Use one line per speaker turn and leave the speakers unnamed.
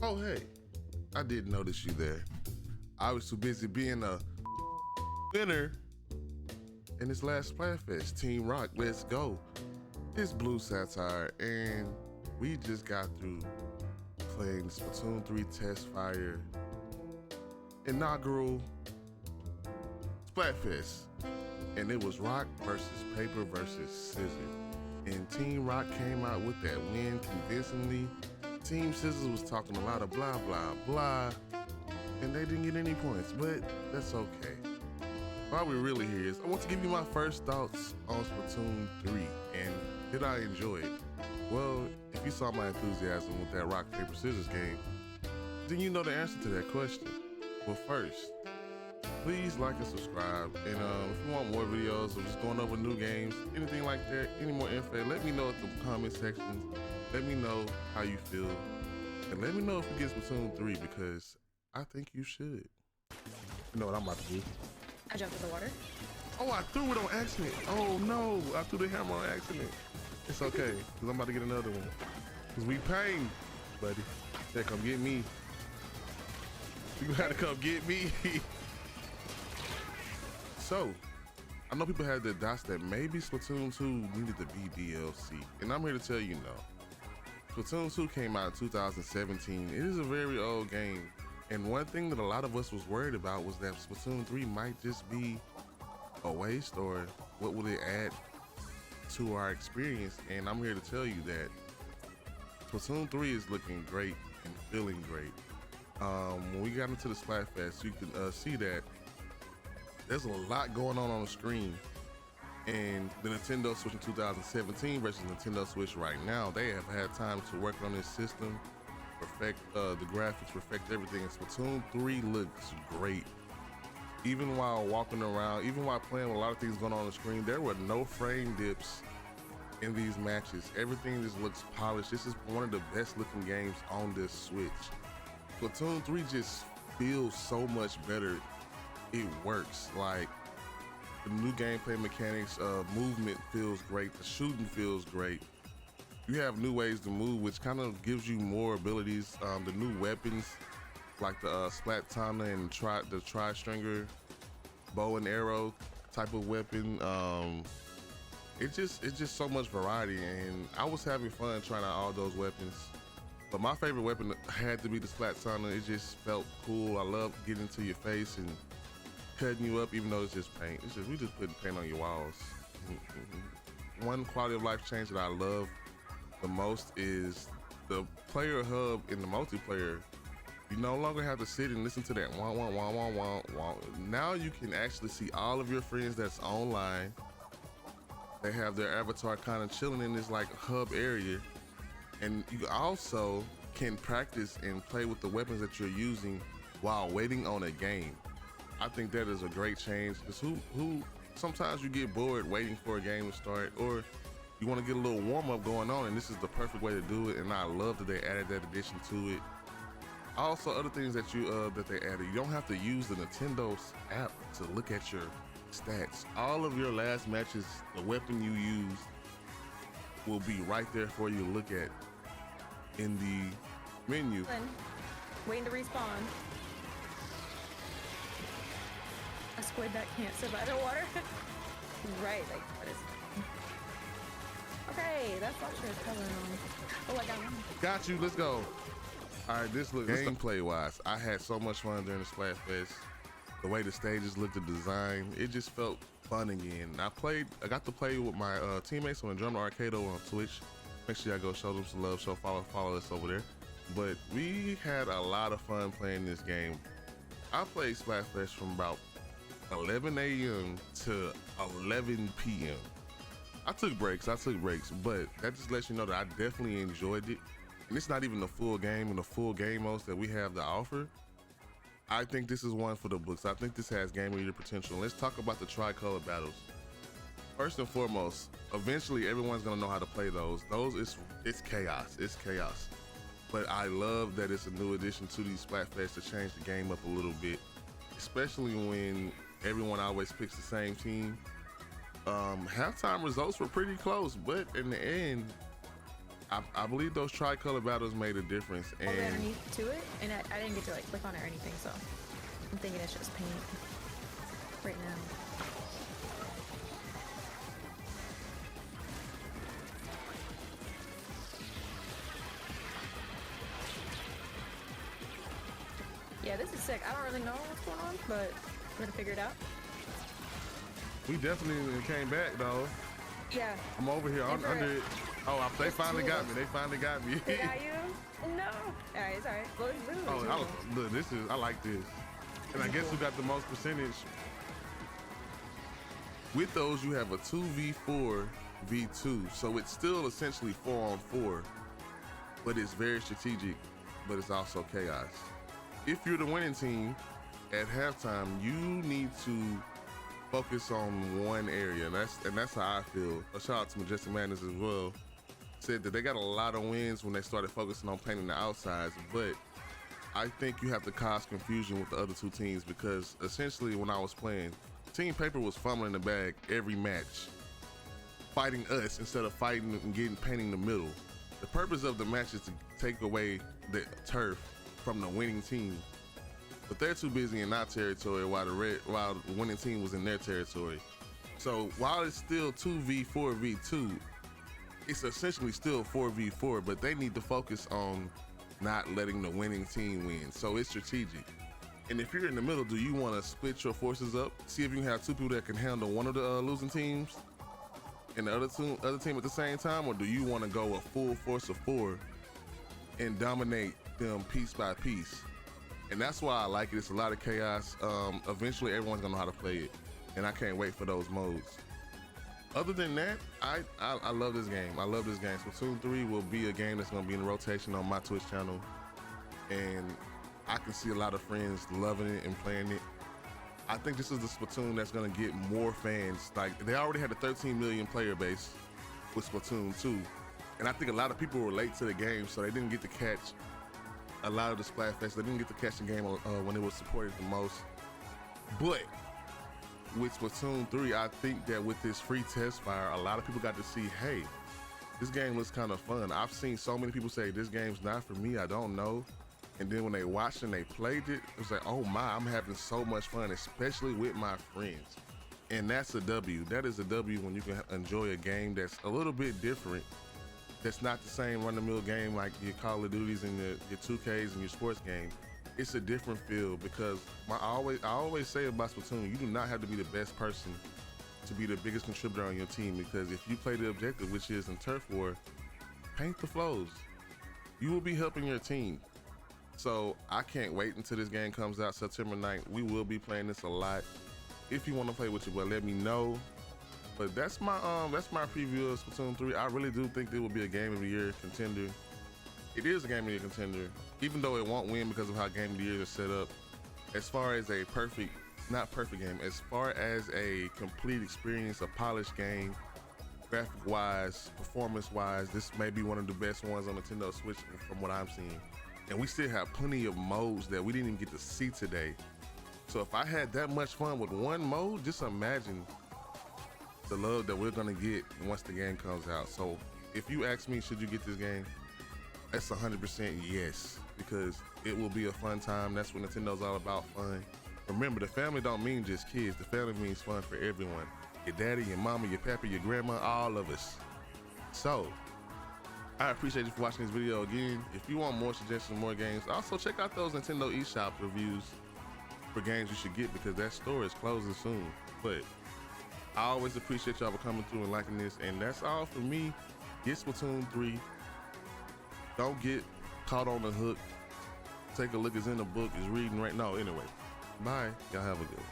Oh, hey, I did notice you there. I was too busy being a winner in this last Splatfest. Team Rock, let's go. It's Blue Satire, and we just got through playing Splatoon 3 Test Fire inaugural Splatfest. And it was rock versus paper versus scissors. And Team Rock came out with that win convincingly. Team Scissors was talking a lot of blah, blah, blah, and they didn't get any points, but that's okay. Why we're really here is I want to give you my first thoughts on Splatoon 3, and did I enjoy it? Well, if you saw my enthusiasm with that rock, paper, scissors game, then you know the answer to that question. But first, please like and subscribe, and if you want more videos of just going over new games, anything like that, any more info, let me know at the comment section. Let me know how you feel, and let me know if you get Splatoon 3, because I think you should. You know what I'm about to do?
I jumped in the water.
Oh, I threw it on accident. Oh no, I threw the hammer on accident. It's okay, because I'm about to get another one. Because we paying, buddy. Yeah, come get me. You gotta come get me. So, I know people had their doubts that maybe Splatoon 2 needed to be DLC, and I'm here to tell you no. Splatoon 2 came out in 2017. It is a very old game, and one thing that a lot of us was worried about was that Splatoon 3 might just be a waste, or what will it add to our experience. And I'm here to tell you that Splatoon 3 is looking great and feeling great. When we got into the Splatfest, you can see that there's a lot going on the screen. And the Nintendo Switch in 2017 versus Nintendo Switch right now, they have had time to work on this system, perfect the graphics, perfect everything. And Splatoon 3 looks great. Even while walking around, even while playing with a lot of things going on the screen, there were no frame dips in these matches. Everything just looks polished. This is one of the best looking games on this Switch. Splatoon 3 just feels so much better. It works. Like, the new gameplay mechanics, movement feels great, the shooting feels great. You have new ways to move, which kind of gives you more abilities. The new weapons, like the Splatoon and the tri-stringer bow and arrow type of weapon. It's just so much variety, and I was having fun trying out all those weapons. But my favorite weapon had to be the Splatoon. It just felt cool. I love getting into your face and cutting you up, even though it's just paint. We just putting paint on your walls. One quality of life change that I love the most is the player hub in the multiplayer. You no longer have to sit and listen to that wah wah wah wah wah wah. Now you can actually see all of your friends that's online. They have their avatar kind of chilling in this like hub area, and you also can practice and play with the weapons that you're using while waiting on a game. I think that is a great change, because who sometimes you get bored waiting for a game to start, or you want to get a little warm up going on, and this is the perfect way to do it. And I love that they added that addition to it. Also, other things that that they added, you don't have to use the Nintendo's app to look at your stats. All of your last matches, the weapon you used will be right there for you to look at in the menu.
Waiting to respawn. A squid that can't survive the water. Right, like what is it? Okay, that's not sure it's covering on. Oh, I got one.
Got you, let's go. All right, this looks gameplay wise, I had so much fun during the Splatfest. The way the stages looked, the design, it just felt fun again. I got to play with my teammates on the Drummer Arcade on Twitch. Make sure y'all go show them some love, follow us over there. But we had a lot of fun playing this game. I played Splatfest from about 11 a.m. to 11 p.m. I took breaks, but that just lets you know that I definitely enjoyed it. And it's not even the full game and the full game modes that we have to offer. I think this is one for the books. I think this has game reader potential. Let's talk about the tricolor battles. First and foremost, eventually everyone's gonna know how to play those. It's chaos, it's chaos. But I love that it's a new addition to these Splatfest to change the game up a little bit, especially when everyone always picks the same team. Halftime results were pretty close, but in the end, I believe those tricolor battles made a difference.
All
And
underneath to it, and I didn't get to like click on it or anything, so I'm thinking it's just paint right now. Yeah, this is sick. I don't really know what's going on, but we're gonna figure it out.
we definitely came back though.
Yeah.
I'm over here under it. Oh, they finally got me. They finally got me.
They got you? No. Alright, it's alright. Well, it's literally
Look, I like this. And I guess who got the most percentage? With those, you have a 2v4 v2. So it's still essentially 4-on-4, but it's very strategic, but it's also chaos. If you're the winning team at halftime, you need to focus on one area, and that's how I feel. A shout out to Majestic Madness as well. Said that they got a lot of wins when they started focusing on painting the outsides, but I think you have to cause confusion with the other two teams because essentially when I was playing, Team Paper was fumbling the bag every match, fighting us instead of fighting and painting the middle. The purpose of the match is to take away the turf from the winning team, but they're too busy in our territory while the winning team was in their territory. So while it's still 2v4 v2, it's essentially still 4v4, but they need to focus on not letting the winning team win. So it's strategic. And if you're in the middle, do you want to split your forces up? See if you can have two people that can handle one of the losing teams and the other team at the same time, or do you want to go a full force of 4 and dominate them piece by piece? And that's why I like it. It's a lot of chaos. Eventually, everyone's gonna know how to play it, and I can't wait for those modes. Other than that, I love this game. I love this game. Splatoon 3 will be a game that's gonna be in rotation on my Twitch channel, and I can see a lot of friends loving it and playing it. I think this is the Splatoon that's gonna get more fans. Like, they already had a 13 million player base with Splatoon 2, and I think a lot of people were late to the game, so they didn't get to catch a lot of the Splatfest. They didn't get to catch the game when it was supported the most. But with Splatoon 3, I think that with this free test fire, a lot of people got to see, hey, this game looks kind of fun. I've seen so many people say, this game's not for me, I don't know. And then when they watched and they played it, it was like, oh my, I'm having so much fun, especially with my friends. And that's a W. That is a W when you can enjoy a game that's a little bit different. That's not the same run-of-the-mill game like your Call of Duties and your 2Ks and your sports game. It's a different feel because I always say about Splatoon, you do not have to be the best person to be the biggest contributor on your team, because if you play the objective, which is in turf war, paint the flows, you will be helping your team. So I can't wait until this game comes out September 9th. We will be playing this a lot. If you want to play with your boy, let me know. But that's my preview of Splatoon 3. I really do think it will be a Game of the Year contender. It is a Game of the Year contender, even though it won't win because of how Game of the Year is set up. As far as a not perfect game, as far as a complete experience, a polished game, graphic-wise, performance-wise, this may be one of the best ones on Nintendo Switch from what I'm seeing. And we still have plenty of modes that we didn't even get to see today. So if I had that much fun with one mode, just imagine the love that we're gonna get once the game comes out. So if you ask me, should you get this game? That's 100% yes, because it will be a fun time. That's what Nintendo's all about, fun. Remember, the family don't mean just kids. The family means fun for everyone. Your daddy, your mama, your papa, your grandma, all of us. So I appreciate you for watching this video again. If you want more suggestions, more games, also check out those Nintendo eShop reviews for games you should get, because that store is closing soon. But I always appreciate y'all for coming through and liking this. And that's all for me. Get Splatoon 3. Don't get caught on the hook. Take a look, it's in the book, it's reading right now. Anyway, bye. Y'all have a good one.